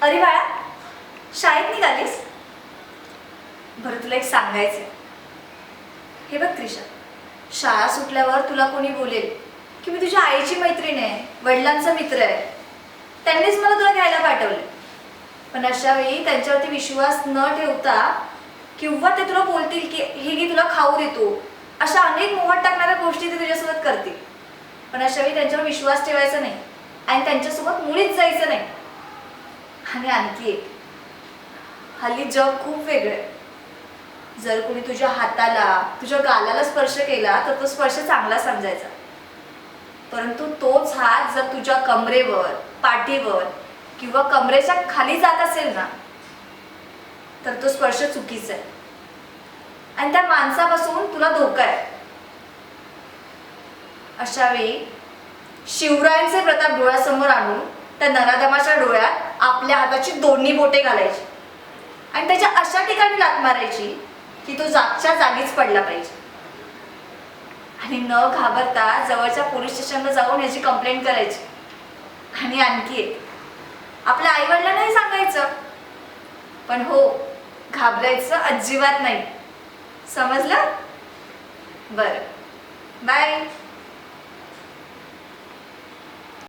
अरे बाळा, शाळेत निघालीस? बरं, तुला एक सांगायचं. हे बघ त्रिशा, शाळा सुटल्यावर तुला कोणी बोलेल की मी तुझ्या आईची मैत्रीण आहे, वडिलांचा मित्र आहे, त्यांनीच मला तुला घ्यायला पाठवले. पण अशा वेळी त्यांच्यावरती विश्वास न ठेवता किंवा ते तुला बोलतील की हे मी तुला खाऊ देतो, अशा अनेक मोहात टाकणाऱ्या गोष्टी ते तुझ्यासोबत करतील. पण अशा वेळी त्यांच्यावर विश्वास ठेवायचा नाही आणि त्यांच्यासोबत मुळीच जायचं नाही. आणि आणखी एक, हल्ली जग खूप वेगळं आहे. जर कोणी तुझ्या हाताला, तुझ्या गालाला स्पर्श केला तर तो स्पर्श चांगला समजायचा. परंतु तोच हात जर तुझ्या कमरेवर, पाठीवर किंवा कमरेच्या खाली जात असेल ना, तर तो स्पर्श चुकीचा आहे आणि त्या माणसापासून तुला धोका आहे. अशा वेळी शिवरायांचे प्रताप डोळ्यासमोर आणून त्या नराधमाच्या डोळ्यात आपल्या हाताची दोन्ही बोटे घालायची आणि त्याच्या अशा ठिकाणी लाथ मारायची की तो जागच्या जागीच पडला पाहिजे. आणि न घाबरता जवळच्या पोलीस स्टेशनला जाऊन याची कंप्लेंट करायची. आणि आणखी एक, आपल्या आईवडिलांनाही सांगायचं, पण हो, घाबरायचं अजिबात नाही. समजलं? बरं, बाय.